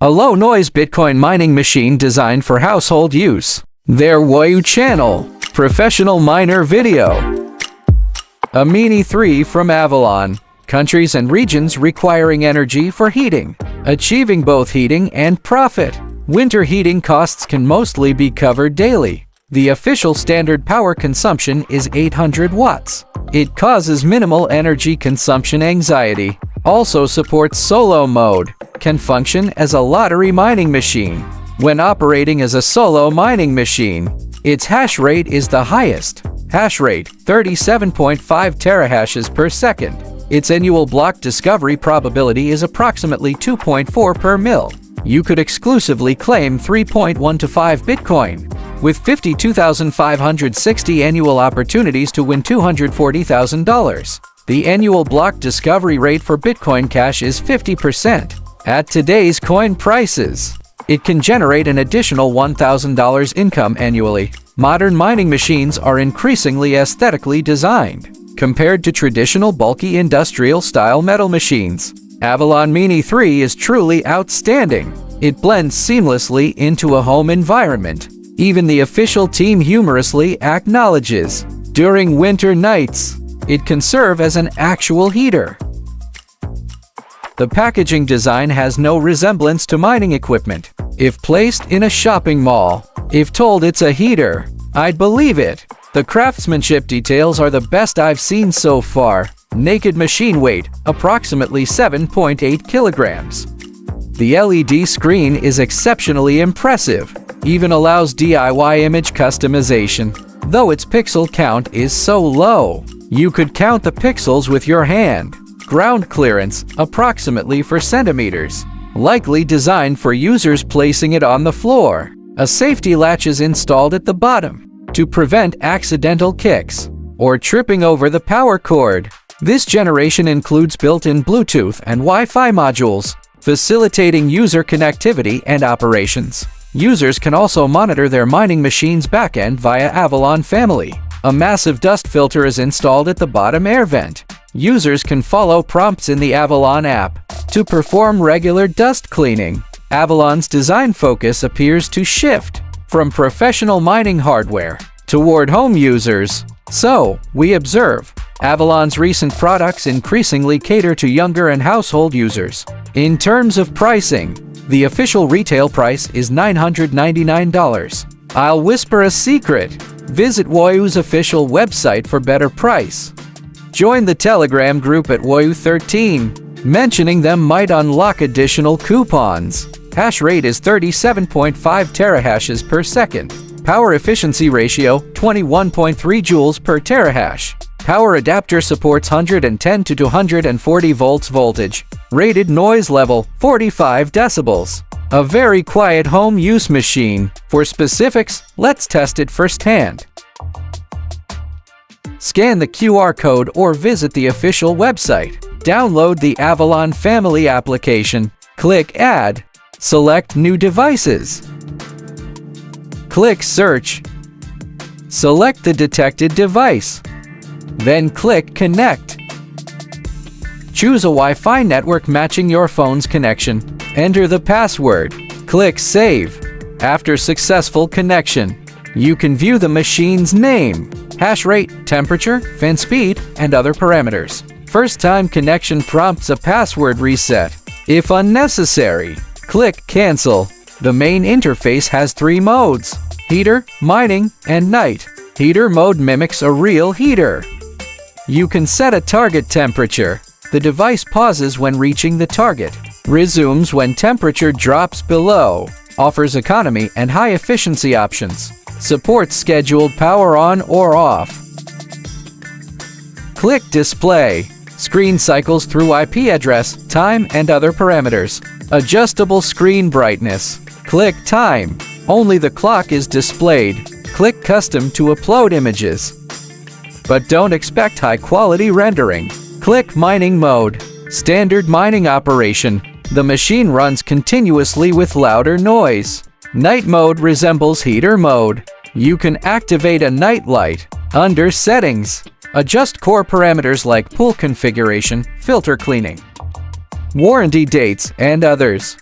a low-noise Bitcoin mining machine designed for household use. Their Woyu channel, professional miner video. A Mini 3 from Avalon, countries and regions requiring energy for heating, achieving both heating and profit. Winter heating costs can mostly be covered daily. The official standard power consumption is 800 watts. It causes minimal energy consumption anxiety. Also supports solo mode, can function as a lottery mining machine. When operating as a solo mining machine, its hash rate is the highest. Hash rate, 37.5 terahashes per second. Its annual block discovery probability is approximately 2.4 per mil. You could exclusively claim 3.125 Bitcoin, with 52,560 annual opportunities to win $240,000. The annual block discovery rate for Bitcoin Cash is 50%. At today's coin prices, it can generate an additional $1,000 income annually. Modern mining machines are increasingly aesthetically designed, compared to traditional bulky industrial-style metal machines. Avalon Mini 3 is truly outstanding. It blends seamlessly into a home environment. Even the official team humorously acknowledges, during winter nights, it can serve as an actual heater. The packaging design has no resemblance to mining equipment. If placed in a shopping mall, if told it's a heater, I'd believe it. The craftsmanship details are the best I've seen so far. Naked machine weight, approximately 7.8 kilograms. The LED screen is exceptionally impressive, even allows DIY image customization. Though its pixel count is so low, you could count the pixels with your hand. Ground clearance, approximately 4 centimeters. Likely designed for users placing it on the floor. A safety latch is installed at the bottom to prevent accidental kicks or tripping over the power cord. This generation includes built-in Bluetooth and Wi-Fi modules, facilitating user connectivity and operations. Users can also monitor their mining machine's backend via Avalon Family. A massive dust filter is installed at the bottom air vent. Users can follow prompts in the Avalon app to perform regular dust cleaning. Avalon's design focus appears to shift from professional mining hardware toward home users. So, we observe, Avalon's recent products increasingly cater to younger and household users. In terms of pricing, the official retail price is $999. I'll whisper a secret. Visit Woyu's official website for better price. Join the Telegram group at Woyu13. Mentioning them might unlock additional coupons. Hash rate is 37.5 terahashes per second. Power efficiency ratio, 21.3 joules per terahash. Power adapter supports 110 to 240 volts voltage. Rated noise level, 45 decibels. A very quiet home use machine. For specifics, let's test it firsthand. Scan the QR code or visit the official website. Download the Avalon Family application. Click Add. Select New Devices. Click Search. Select the detected device. Then click Connect. Choose a Wi-Fi network matching your phone's connection. Enter the password. Click Save. After successful connection, you can view the machine's name, hash rate, temperature, fan speed, and other parameters. First-time connection prompts a password reset. If unnecessary, click Cancel. The main interface has 3 modes: heater, mining, and night. Heater mode mimics a real heater. You can set a target temperature. The device pauses when reaching the target, resumes when temperature drops below, offers economy and high efficiency options, supports scheduled power on or off. Click Display. Screen cycles through IP address, time, and other parameters. Adjustable screen brightness. Click Time. Only the clock is displayed. Click Custom to upload images. But don't expect high-quality rendering. Click Mining Mode. Standard mining operation. The machine runs continuously with louder noise. Night mode resembles heater mode. You can activate a night light. Under Settings, adjust core parameters like pool configuration, filter cleaning, warranty dates, and others.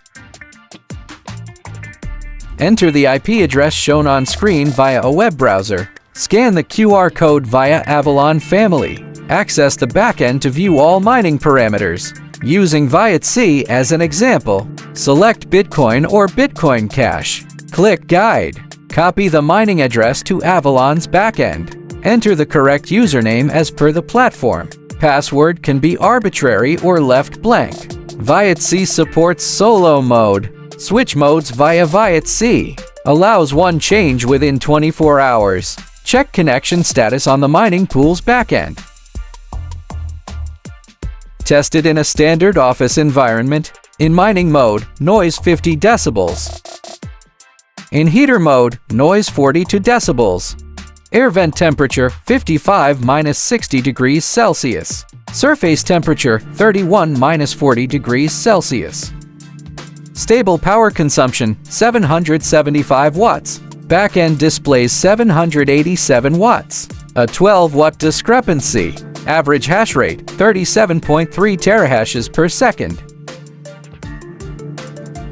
Enter the IP address shown on screen via a web browser. Scan the QR code via Avalon Family. Access the backend to view all mining parameters. Using ViaBTC as an example, select Bitcoin or Bitcoin Cash. Click Guide. Copy the mining address to Avalon's backend. Enter the correct username as per the platform. Password can be arbitrary or left blank. ViaBTC supports solo mode. Switch modes via ViaBTC. Allows one change within 24 hours. Check connection status on the mining pool's backend. Tested in a standard office environment. In mining mode, noise 50 decibels. In heater mode, noise 42 decibels. Air vent temperature 55-60 degrees Celsius. Surface temperature 31-40 degrees Celsius. Stable power consumption 775 watts. Backend displays 787 watts. A 12-watt discrepancy. Average hash rate 37.3 terahashes per second.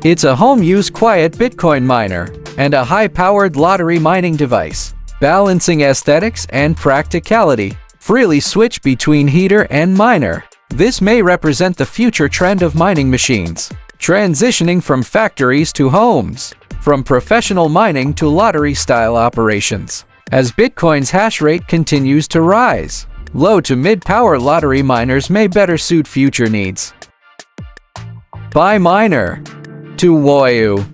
It's a home-use quiet Bitcoin miner and a high-powered lottery mining device. Balancing aesthetics and practicality. Freely switch between heater and miner. This may represent the future trend of mining machines, transitioning from factories to homes, from professional mining to lottery-style operations. As Bitcoin's hash rate continues to rise, low to mid-power lottery miners may better suit future needs. By miner. To Woyu.